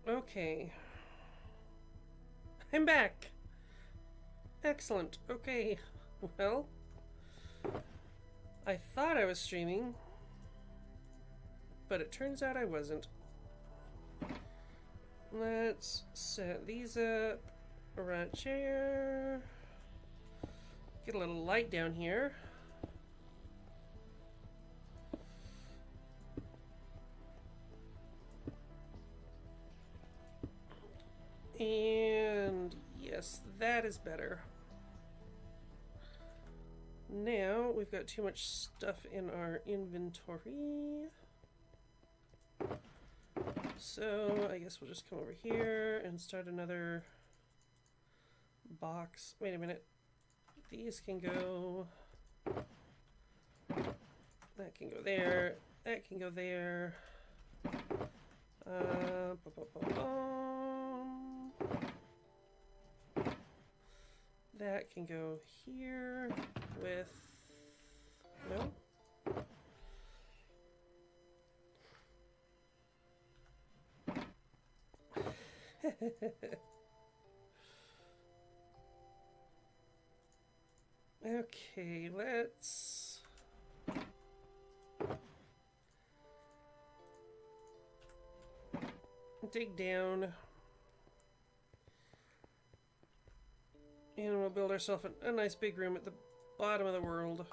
Okay. I'm back. Excellent. Okay. Well, I thought I was streaming, but it turns out I wasn't. Let's set these up. Right chair. Get a little light down here. And yes, that is better. Now we've got too much stuff in our inventory. So I guess we'll just come over here and start another box. Wait a minute. These can go. That can go there. That can go there. That can go here with. No. Okay, let's dig down and we'll build ourselves a nice big room at the bottom of the world.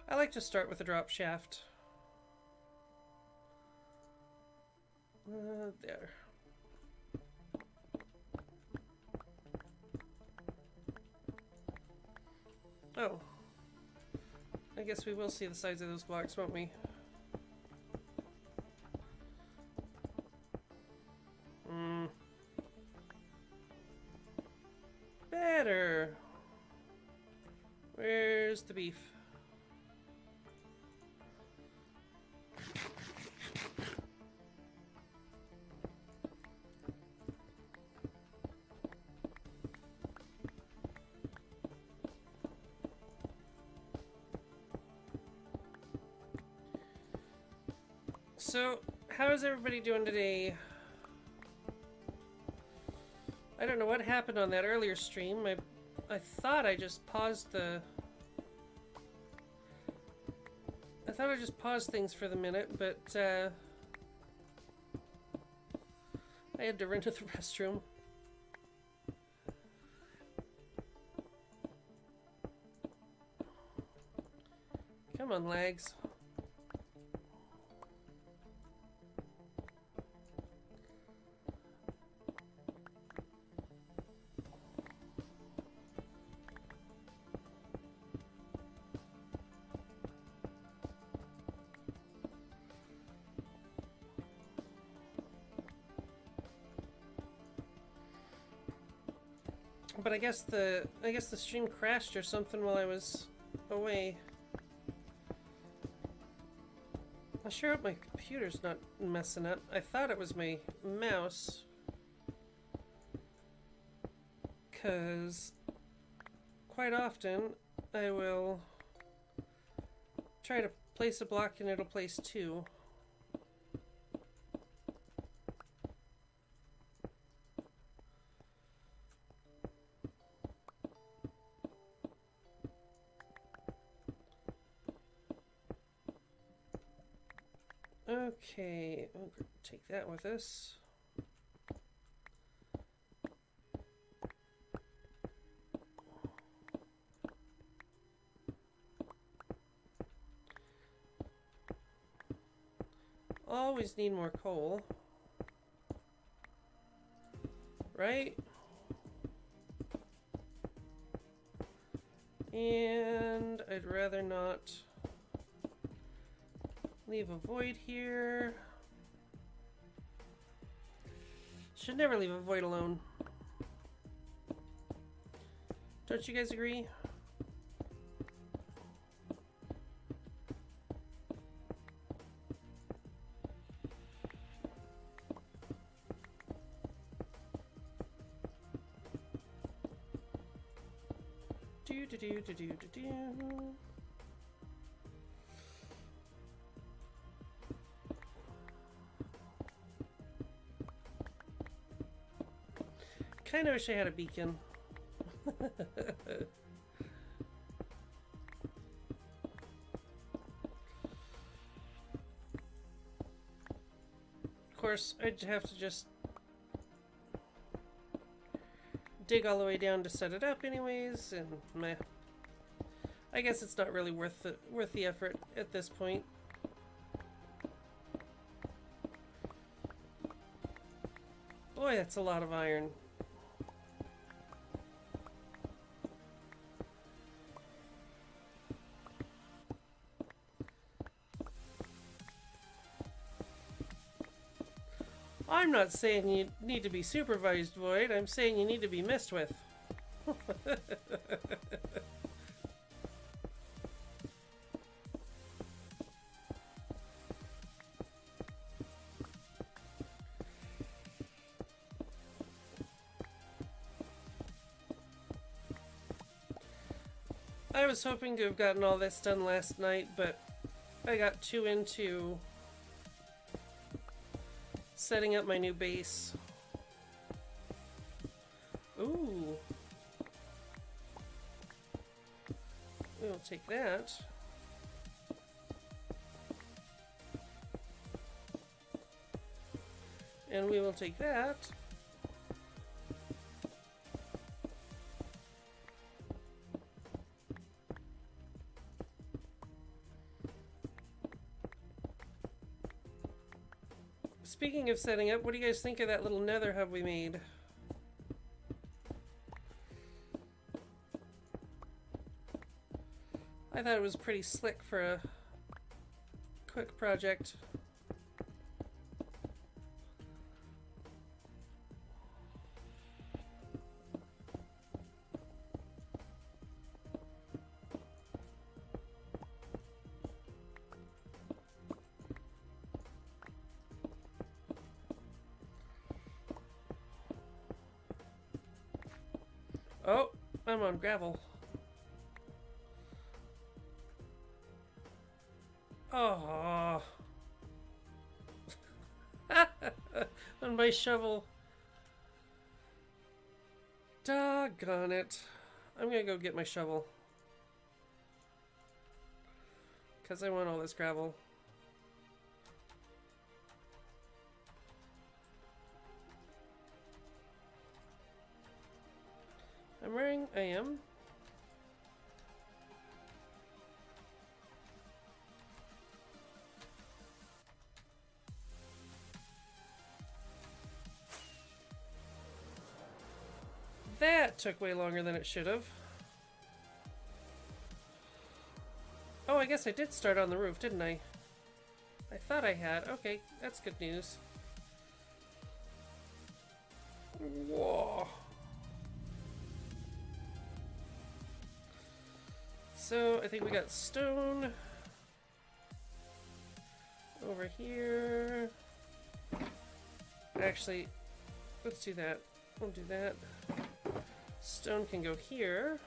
I like to start with a drop shaft. There. Oh. I guess we will see the sides of those blocks, won't we? Better. Where's the beef? So, how is everybody doing today? I don't know what happened on that earlier stream. I thought I just paused the... I thought I just paused things for the minute, but I had to run to the restroom. Come on, lags. But I guess the stream crashed or something while I was away. I sure hope my computer's not messing up. I thought it was my mouse. 'Cause quite often I will try to place a block and it'll place two. Okay, we'll take that with us. Always need more coal. Right? And I'd rather not leave a void here. Should never leave a void alone. Don't you guys agree? Kinda wish I had a beacon. Of course, I'd have to just dig all the way down to set it up anyways, and meh. I guess it's not really worth the effort at this point. Boy, that's a lot of iron. I'm not saying you need to be supervised, Void. I'm saying you need to be messed with. I was hoping to have gotten all this done last night, but I got too into setting up my new base. Ooh. We'll take that. And we will take that. Speaking of setting up, what do you guys think of that little nether hub we made? I thought it was pretty slick for a quick project. Oh, I'm on gravel. Oh. On my shovel. Doggone it. I'm gonna go get my shovel. Because I want all this gravel. I'm wearing, I am. That took way longer than it should have. Oh, I guess I did start on the roof, didn't I? I thought I had. Okay, that's good news. Whoa. So, I think we got stone over here. Actually, let's do that. We'll do that. Stone can go here.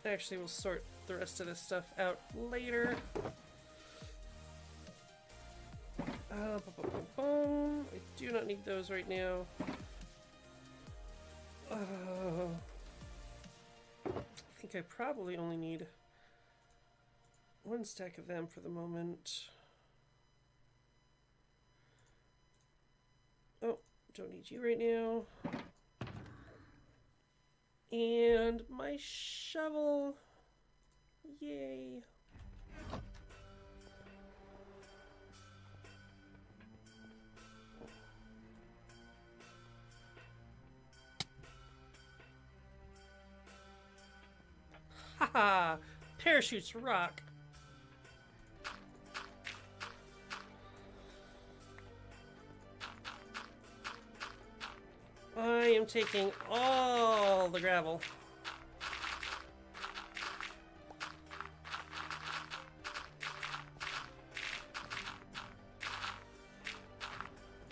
Actually, we'll sort the rest of this stuff out later. I do not need those right now. I think I probably only need one stack of them for the moment. Oh, don't need you right now. And my shovel. Yay. Haha! Parachutes rock. I am taking all the gravel.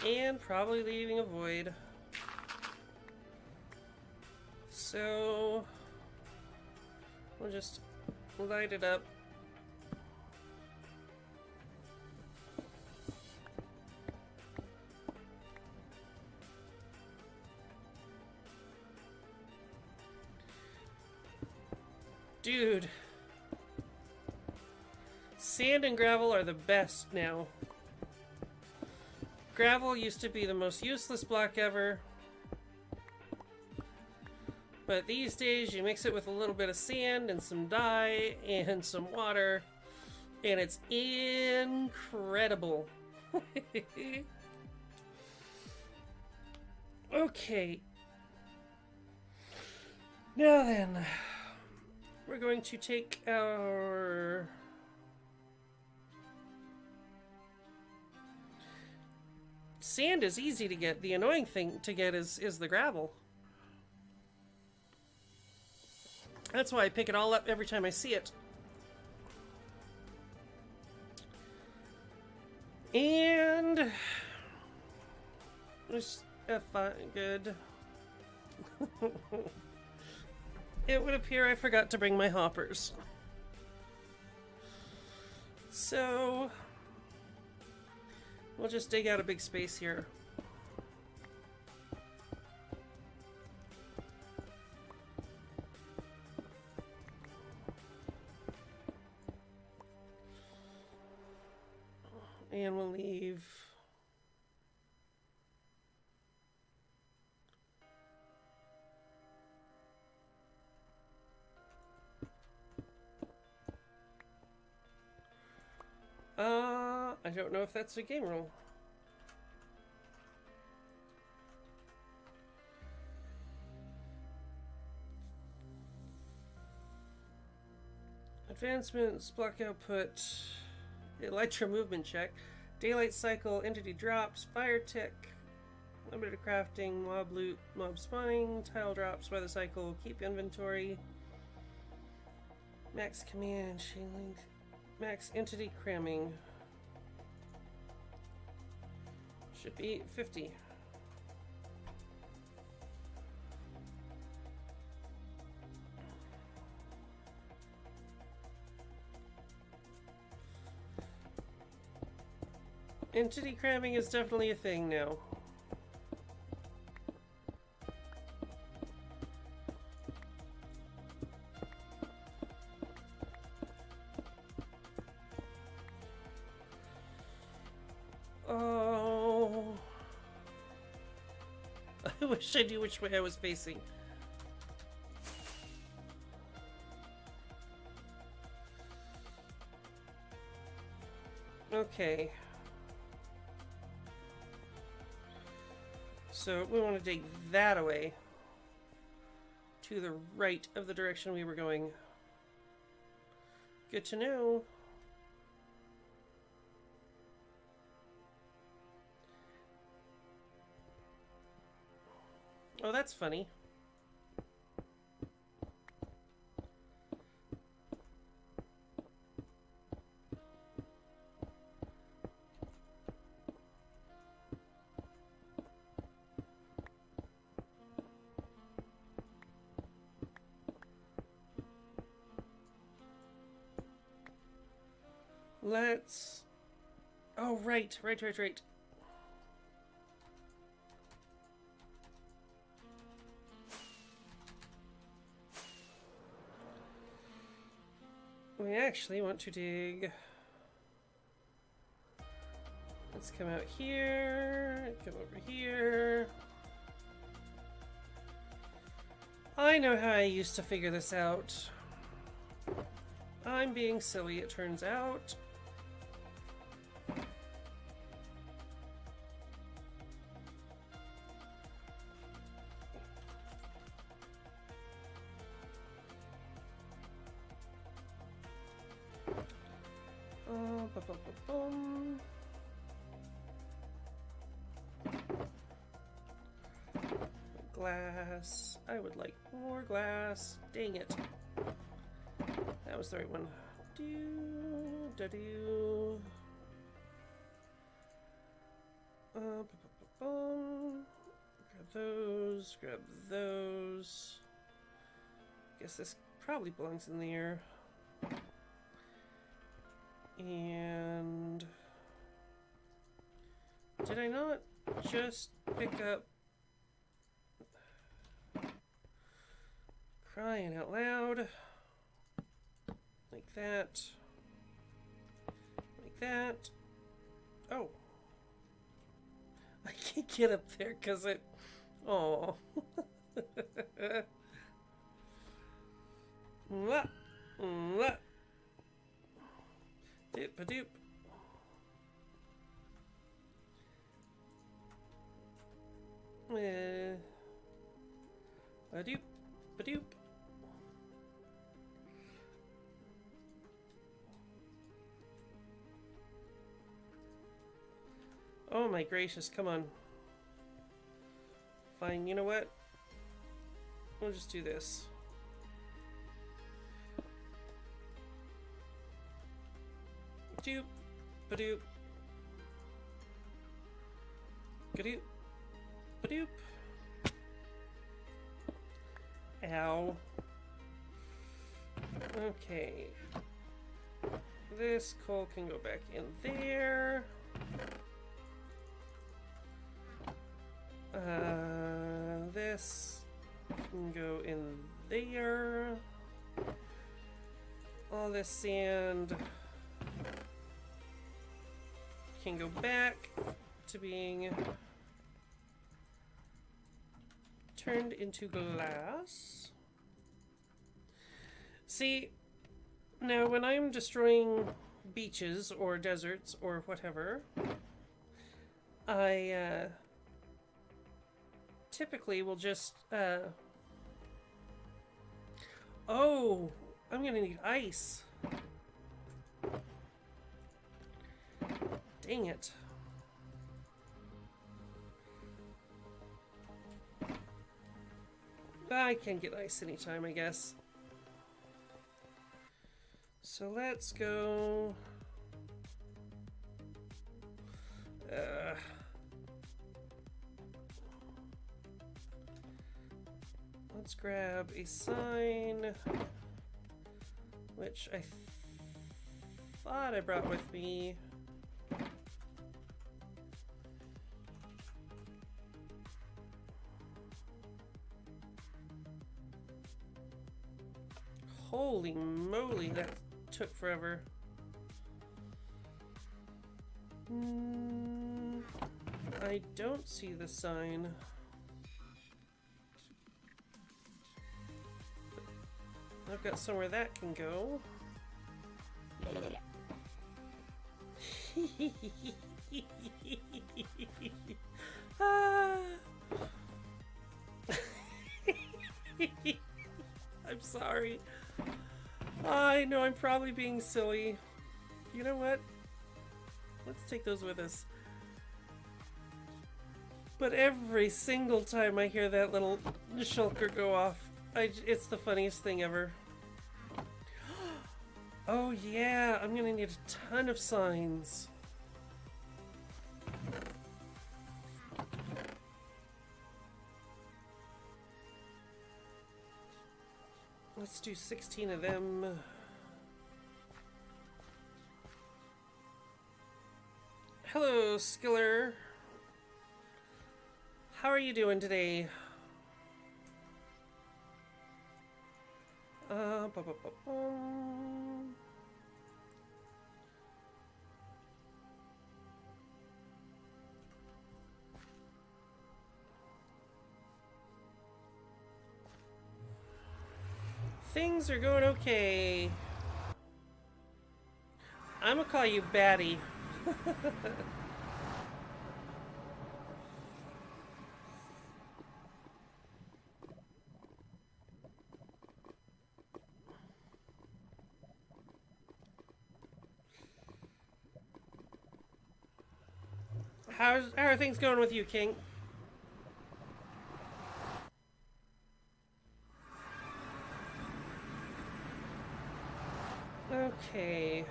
And probably leaving a void. So we'll just light it up. Dude, sand and gravel are the best now. Gravel used to be the most useless block ever. But these days, you mix it with a little bit of sand and some dye and some water, and it's incredible. Okay. Now then, we're going to take our... Sand is easy to get. The annoying thing to get is the gravel. That's why I pick it all up every time I see it. And... There's good. It would appear I forgot to bring my hoppers. So... We'll just dig out a big space here. And we'll leave... I don't know if that's a game rule. Advancements, block output, elytra movement check, daylight cycle, entity drops, fire tick, limited crafting, mob loot, mob spawning, tile drops, weather cycle, keep inventory, max command, chain length, max entity cramming. Should be 50. Entity cramming is definitely a thing now. Oh. I wish I knew which way I was facing. Okay. So we want to dig that away to the right of the direction we were going. Good to know. Oh, that's funny. Let's... Oh, right. We actually want to dig... Let's come out here, come over here. I know how I used to figure this out. I'm being silly, it turns out. Boom. Glass. I would like more glass. Dang it. That was the right one. Do. Grab those. Grab those. Guess this probably belongs in there. And did I not just pick up? Crying out loud. Like that. Like that. Oh. I can't get up there because it... Oh. Mwah. Mwah. Doop-a-doop. Ba-doop. Ba-doop. Oh my gracious, come on. Fine, you know what? We'll just do this. Doop, ba-doop. Ga-doop, ba-doop. Ow. Okay. This coal can go back in there. This can go in there. All this sand can go back to being turned into glass. See, now when I'm destroying beaches or deserts or whatever, I typically will just oh, I'm gonna need ice. Dang it. I can get ice anytime, I guess. So let's go. Let's grab a sign, which I thought I brought with me. Holy moly, that took forever. I don't see the sign. I've got somewhere that can go. I'm sorry. I know I'm probably being silly. You know what? Let's take those with us. But every single time I hear that little shulker go off, it's the funniest thing ever. Oh yeah, I'm gonna need a ton of signs. Let's do 16 of them. Hello, Skiller. How are you doing today? Things are going okay. I'm gonna call you Batty. How are things going with you, King? Okay.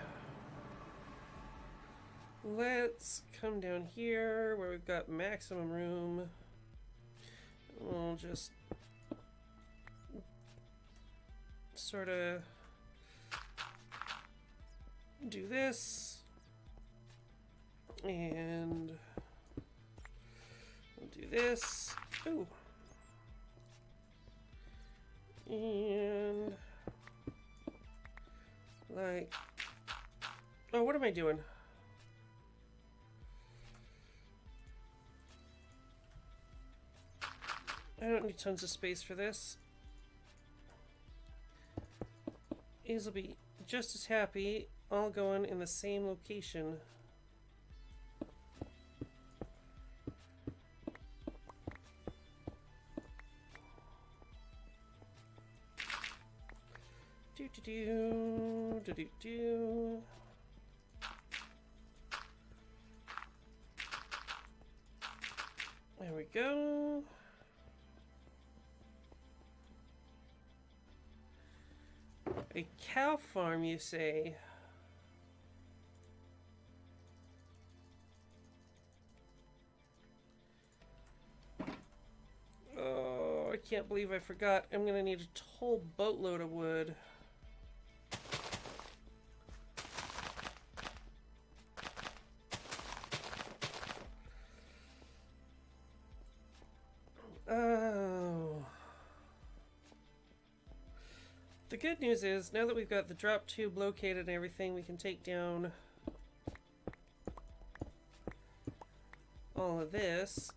Let's come down here where we've got maximum room. We'll just sort of do this, and we'll do this. Ooh. And like, oh, what am I doing? I don't need tons of space for this. These will be just as happy all going in the same location. Do. There we go. A cow farm, you say? Oh, I can't believe I forgot. I'm gonna need a whole boatload of wood. Oh. The good news is, now that we've got the drop tube located and everything, we can take down all of this.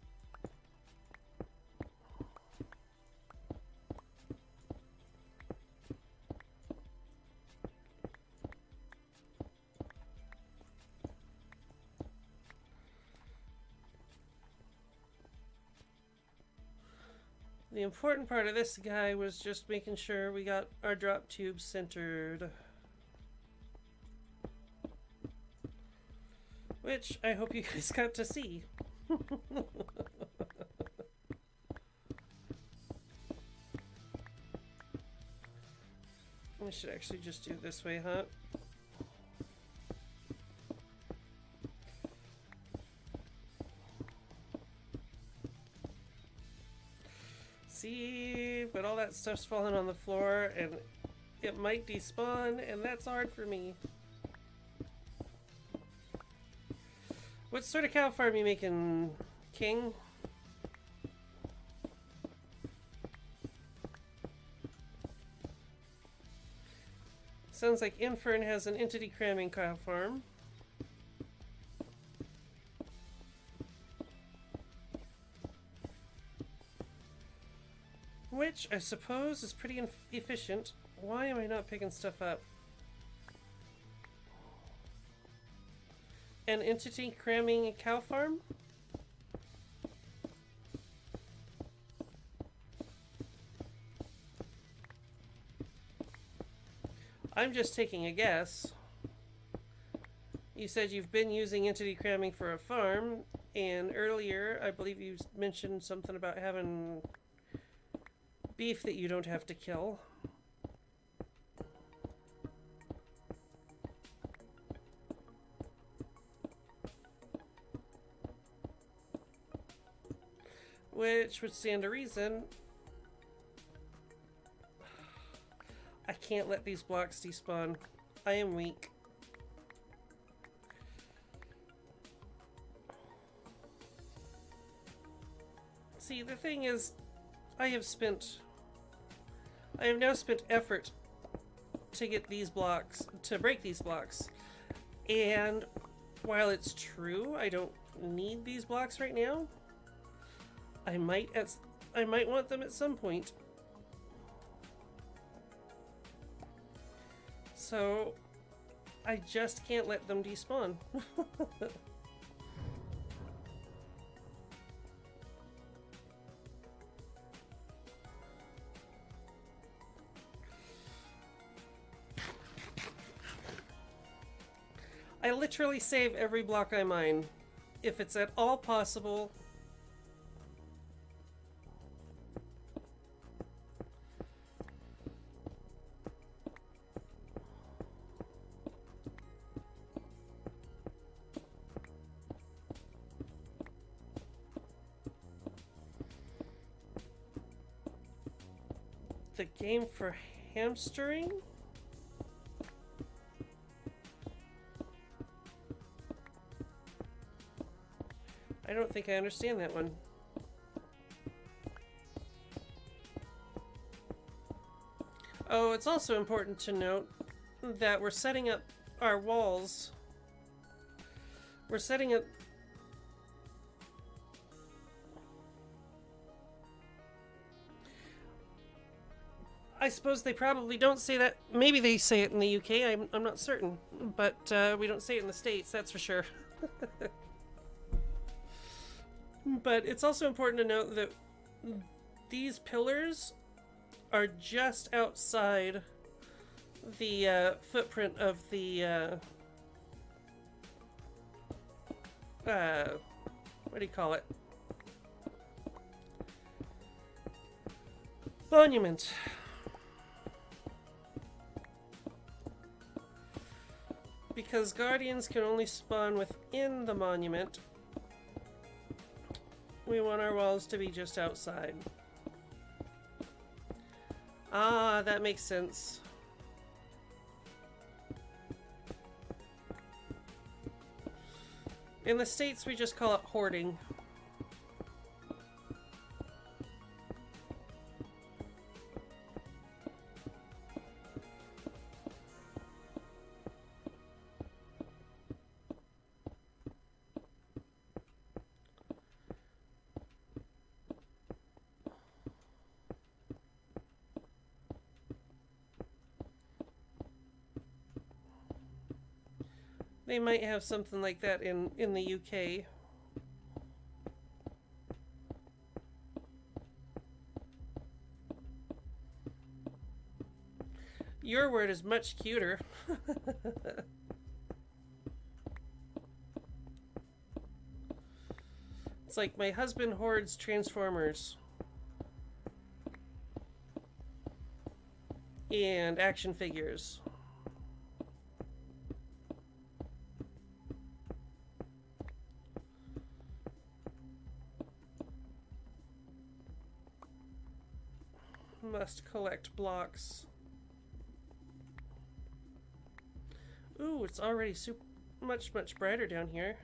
The important part of this guy was just making sure we got our drop tube centered. Which I hope you guys got to see. I should actually just do it this way, huh? See, but all that stuff's falling on the floor and it might despawn, and that's hard for me. What sort of cow farm are you making, King? Sounds like Infern has an entity cramming cow farm. Which I suppose is pretty efficient. Why am I not picking stuff up? An entity cramming a cow farm? I'm just taking a guess. You said you've been using entity cramming for a farm, and earlier I believe you mentioned something about having beef that you don't have to kill. Which would stand to reason. I can't let these blocks despawn. I am weak. See, the thing is, I have now spent effort to get these blocks, to break these blocks. And while it's true, I don't need these blocks right now, I might want them at some point. So I just can't let them despawn. I literally save every block I mine, if it's at all possible. The game for Hamstering? I don't think I understand that one. Oh, it's also important to note that we're setting up our walls. We're setting up... I suppose they probably don't say that. Maybe they say it in the UK, I'm not certain. But we don't say it in the States, that's for sure. But it's also important to note that these pillars are just outside the footprint of the what do you call it? Monument. Because guardians can only spawn within the monument, we want our walls to be just outside. Ah, that makes sense. In the States, we just call it hoarding. They might have something like that in the UK. Your word is much cuter. It's like my husband hoards Transformers. And action figures. Must collect blocks. Ooh, it's already much brighter down here.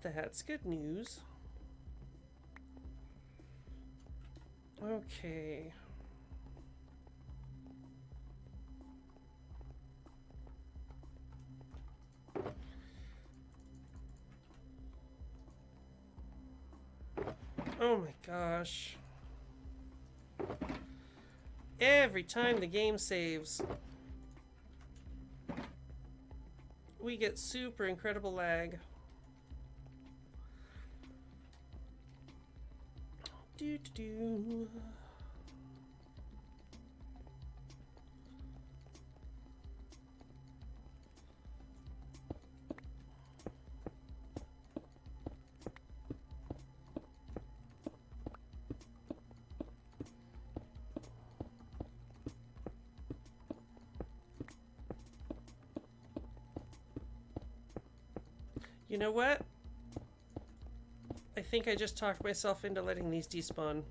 That's good news. Okay. Oh my gosh. Every time the game saves, we get super incredible lag. Do. You know what? I think I just talked myself into letting these despawn.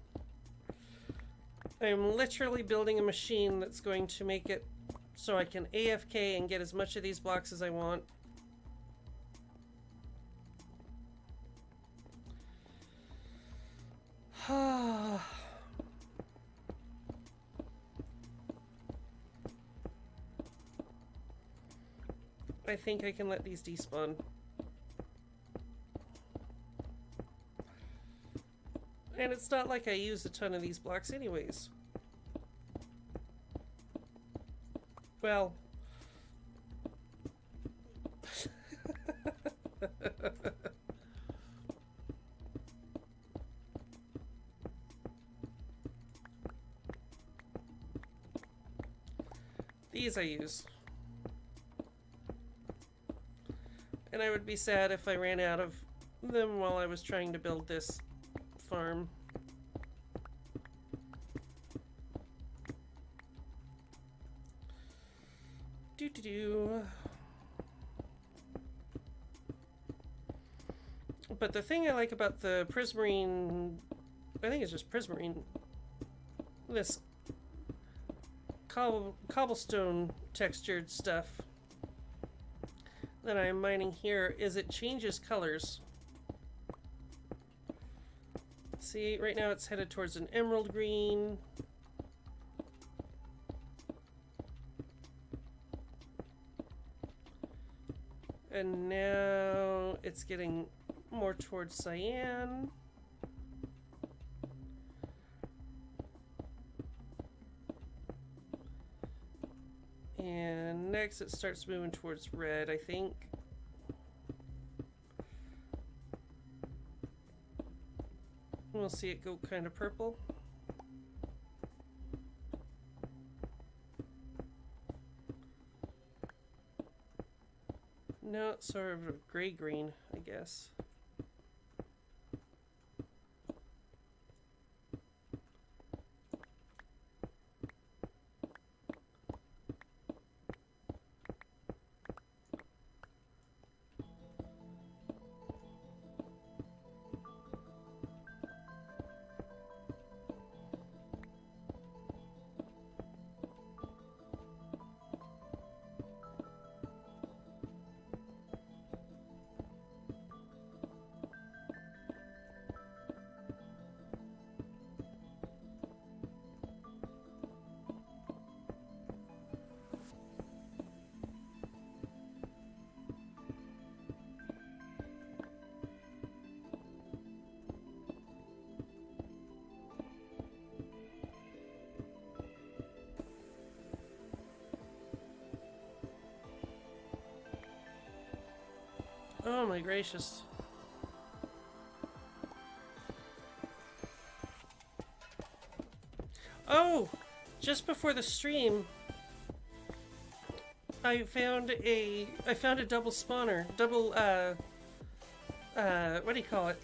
I'm literally building a machine that's going to make it so I can AFK and get as much of these blocks as I want. I think I can let these despawn. And it's not like I use a ton of these blocks anyways. Well. These I use. And I would be sad if I ran out of them while I was trying to build this farm. But the thing I like about the Prismarine, I think it's just Prismarine, this cobblestone textured stuff that I'm mining here is it changes colors. See, right now it's headed towards an emerald green. And now it's getting more towards cyan. And next it starts moving towards red, I think. We'll see it go kind of purple. No, it's sort of a gray-green, I guess. Oh my gracious. Oh! Just before the stream, I found a double spawner. Double, what do you call it?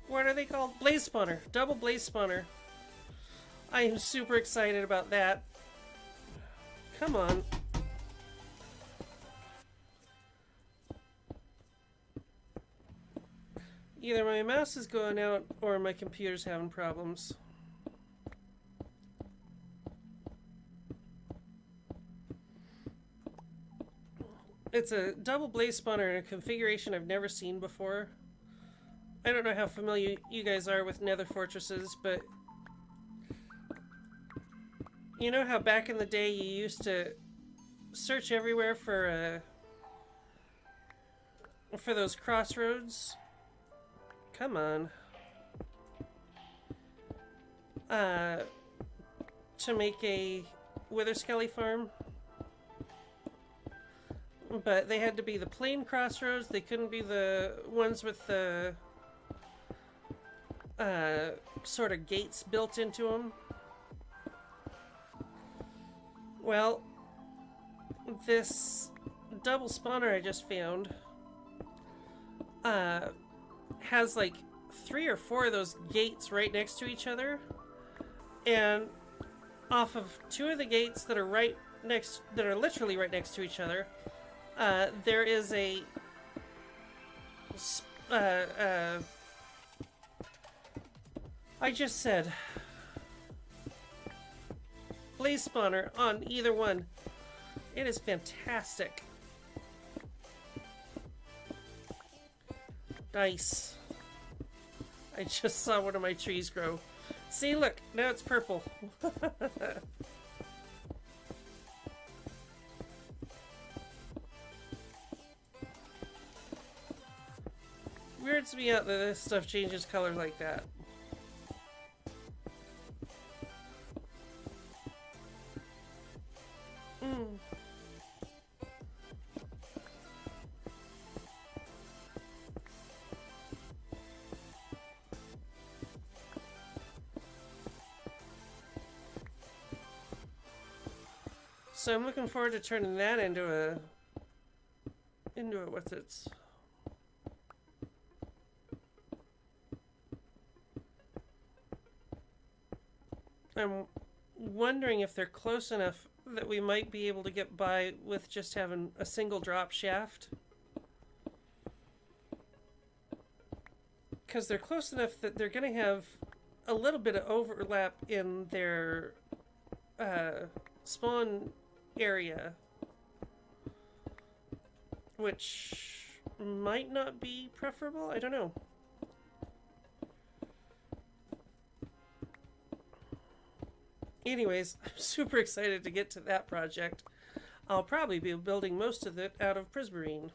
What are they called? Blaze spawner. Double blaze spawner. I am super excited about that. Come on. Either my mouse is going out or my computer's having problems. It's a double blaze spawner in a configuration I've never seen before. I don't know how familiar you guys are with nether fortresses, but you know how back in the day you used to search everywhere for those crossroads? Come on. To make a wither skelly farm. But they had to be the plain crossroads. They couldn't be the ones with the sort of gates built into them. Well, this double spawner I just found has like 3 or 4 of those gates right next to each other, and off of 2 of the gates that are literally right next to each other, there is a I just said blaze spawner on either one. It is fantastic. Nice. I just saw one of my trees grow. See, look, now it's purple. Weirds me out that this stuff changes color like that. So I'm looking forward to turning that into a what's its. I'm wondering if they're close enough that we might be able to get by with just having a single drop shaft. because they're close enough that they're going to have a little bit of overlap in their spawn area, which might not be preferable. I don't know. Anyways, I'm super excited to get to that project. I'll probably be building most of it out of Prismarine.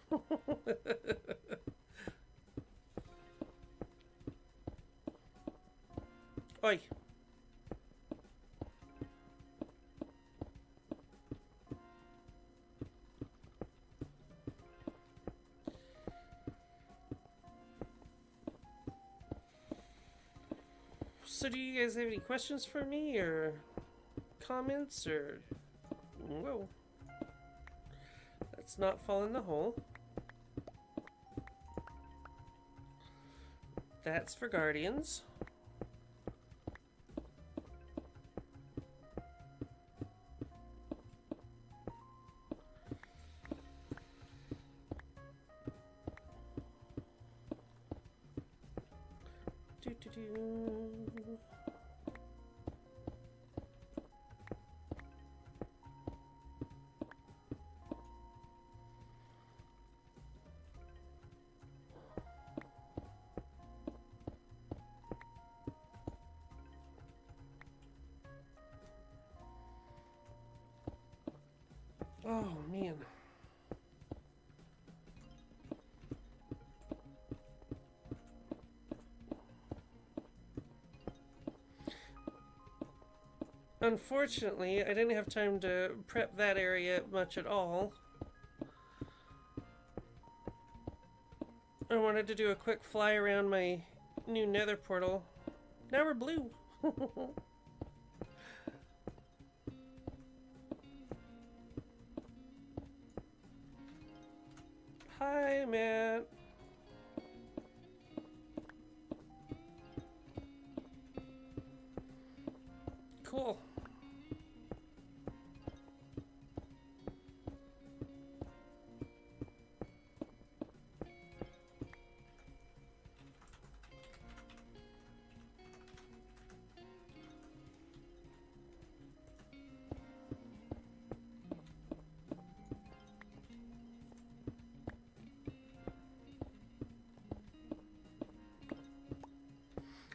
Oi. So do you guys have any questions for me, or comments, or... Whoa. Let's not fall in the hole. That's for Guardians. Oh, man. Unfortunately, I didn't have time to prep that area much at all. I wanted to do a quick fly around my new nether portal. Now we're blue. Hi, Matt. Cool.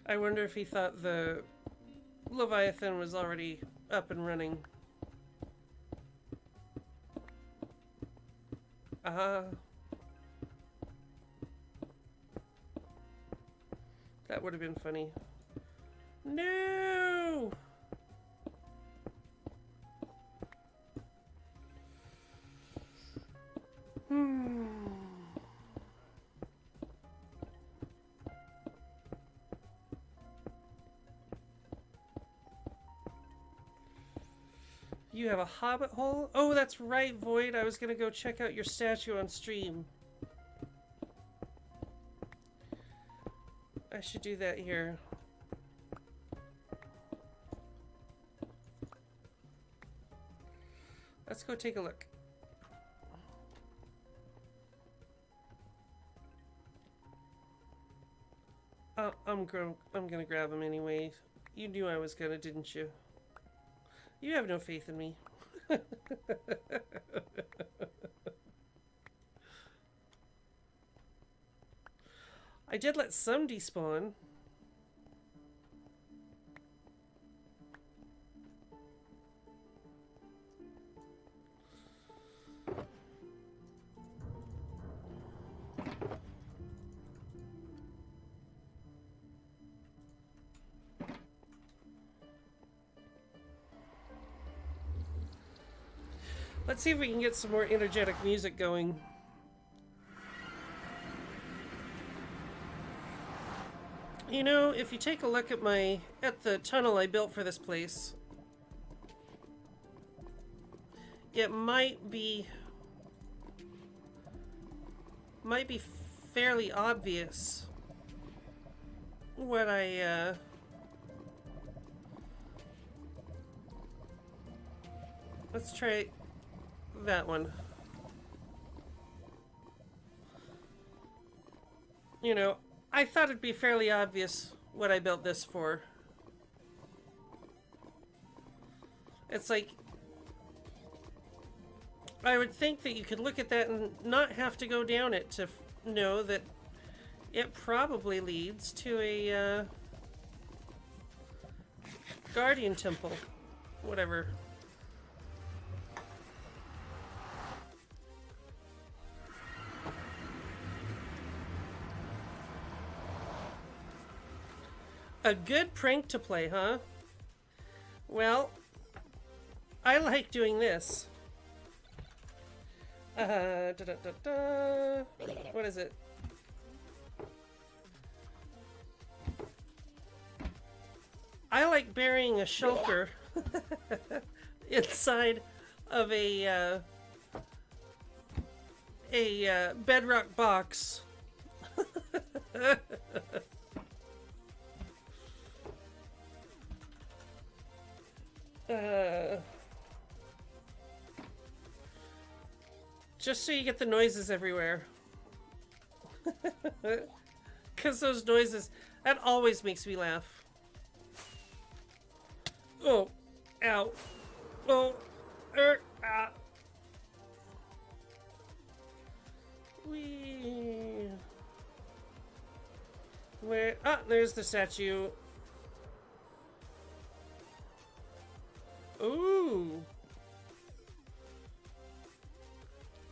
I wonder if he thought the Leviathan was already up and running. That would have been funny. No! You have a hobbit hole? Oh, that's right, Void. I was gonna go check out your statue on stream. I should do that here. Let's go take a look. I'm gonna grab him anyway. You knew I was gonna, didn't you? You have no faith in me. I did let some despawn. Let's see if we can get some more energetic music going. You know, if you take a look at the tunnel I built for this place, it might be fairly obvious what let's try that one. You know, I thought it'd be fairly obvious what I built this for. It's like, I would think that you could look at that and not have to go down it to know that it probably leads to a guardian temple. Whatever. A good prank to play, huh? Well, I like doing this. Da, da, da, da. What is it? I like burying a shulker inside of a bedrock box. Just so you get the noises everywhere. Because those noises, that always makes me laugh. Oh, ow. Oh, ah. Wee. Where? Ah, there's the statue. Ooh.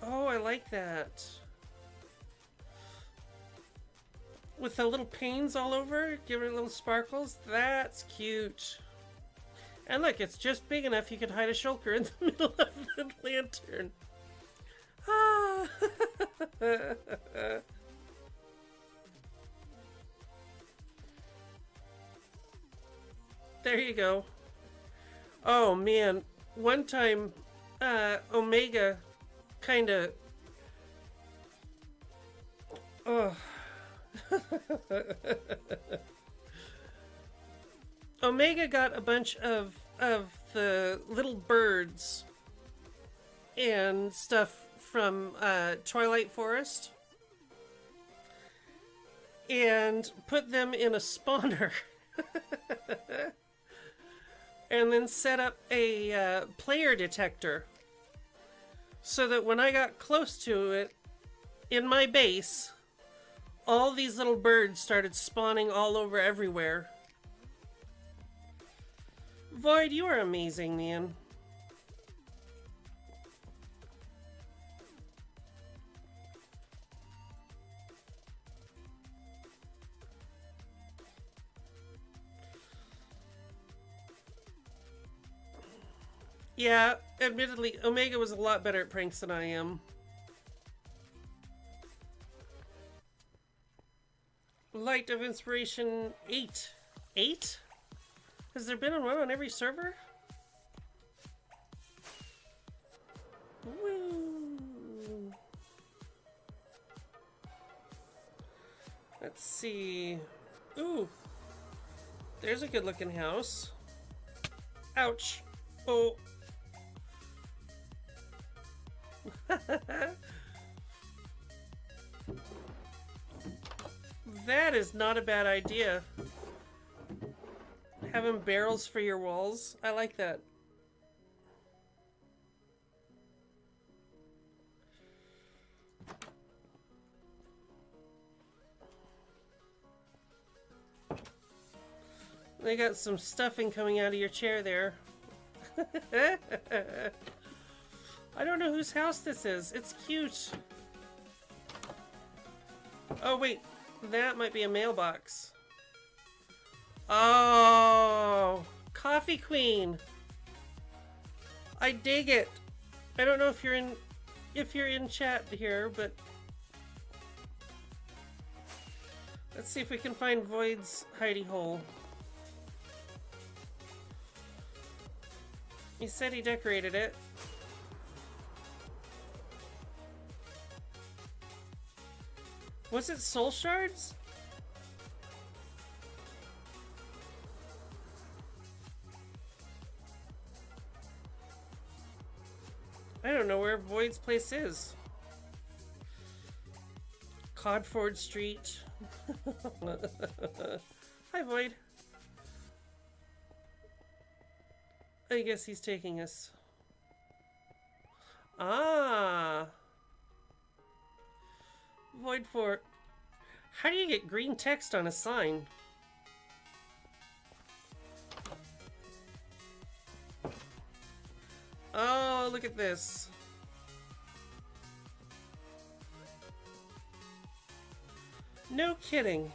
Oh, I like that. With the little panes all over, giving it little sparkles. That's cute. And look, it's just big enough you could hide a shulker in the middle of the lantern. Ah. There you go. Oh man, one time Omega kind of Omega got a bunch of the little birds and stuff from Twilight Forest and put them in a spawner. And then set up a player detector so that when I got close to it in my base, all these little birds started spawning all over everywhere. Void, you are amazing, man. Yeah, admittedly, Omega was a lot better at pranks than I am. Light of Inspiration 8. 8? Has there been one on every server? Woo! Let's see. Ooh! There's a good looking house. Ouch! Oh! That is not a bad idea. Having barrels for your walls. I like that. They got some stuffing coming out of your chair there. I don't know whose house this is. It's cute. Oh, wait. That might be a mailbox. Oh, Coffee Queen. I dig it. I don't know if you're in chat here, but let's see if we can find Void's hidey hole. He said he decorated it. Was it soul shards? I don't know where Void's place is. Codford Street. Hi, Void. I guess he's taking us. Ah. Void for... How do you get green text on a sign? Oh, look at this. No kidding.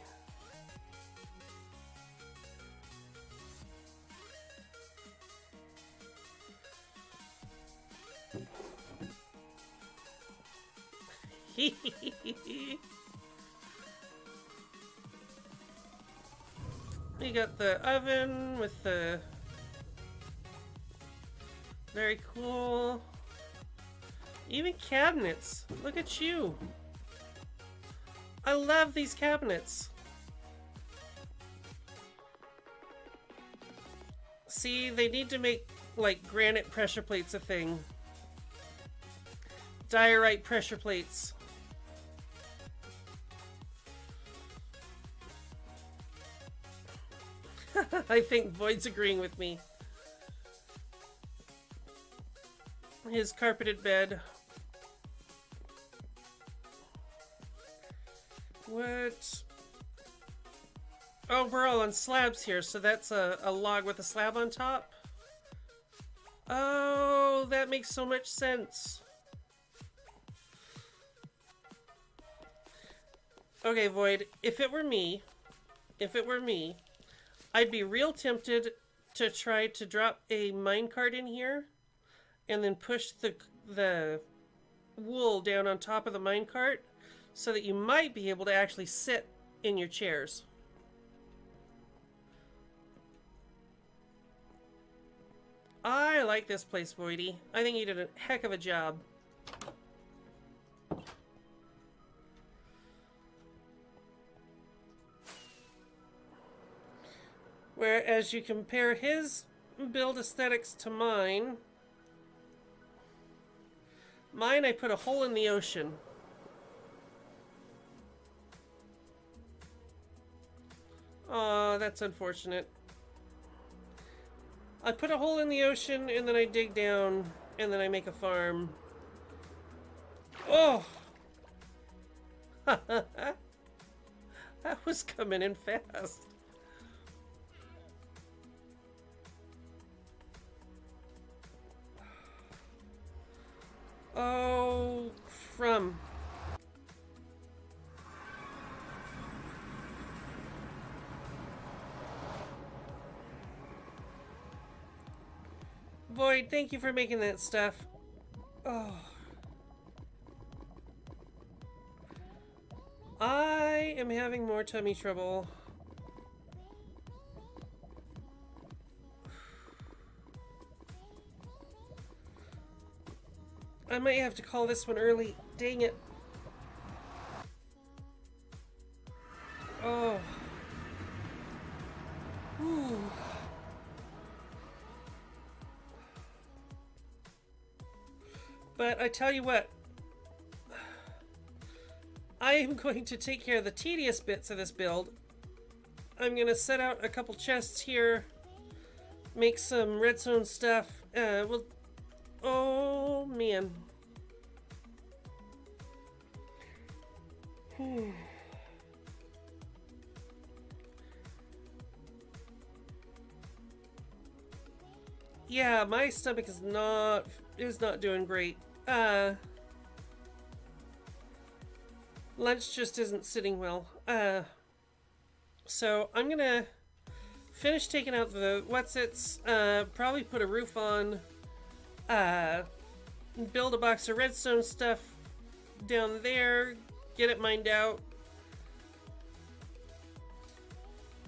We got the oven with the... Very cool. Even cabinets. Look at you. I love these cabinets. See, they need to make, like, granite pressure plates a thing. Diorite pressure plates. I think Void's agreeing with me. His carpeted bed. What? Oh, we're all on slabs here, so that's a log with a slab on top? Oh, that makes so much sense. Okay, Void, if it were me, I'd be real tempted to try to drop a minecart in here and then push the wool down on top of the minecart so that you might be able to actually sit in your chairs. I like this place, Voidy. I think you did a heck of a job. Whereas you compare his build aesthetics to mine, I put a hole in the ocean. Aw, that's unfortunate. I put a hole in the ocean, and then I dig down, and then I make a farm. Oh! That was coming in fast. Oh, crumb. Void, thank you for making that stuff. Oh. I am having more tummy trouble. I might have to call this one early. Dang it. Oh. Ooh. But I tell you what, I am going to take care of the tedious bits of this build. I'm going to set out a couple chests here, make some redstone stuff. Oh man. Yeah, my stomach is not doing great. Lunch just isn't sitting well. So I'm gonna finish taking out the whatsits, probably put a roof on, build a box of redstone stuff down there, get it mined out.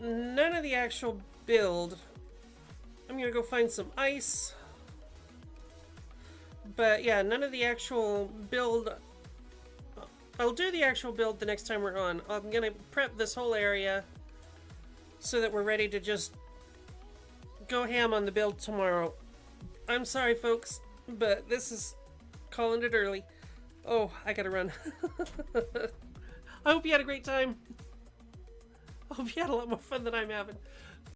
None of the actual build. I'm gonna go find some ice. But yeah, none of the actual build. I'll do the actual build the next time we're on. I'm gonna prep this whole area so that we're ready to just go ham on the build tomorrow. I'm sorry, folks, but this is calling it early. Oh, I gotta run. I hope you had a great time. Hope you had a lot more fun than I'm having.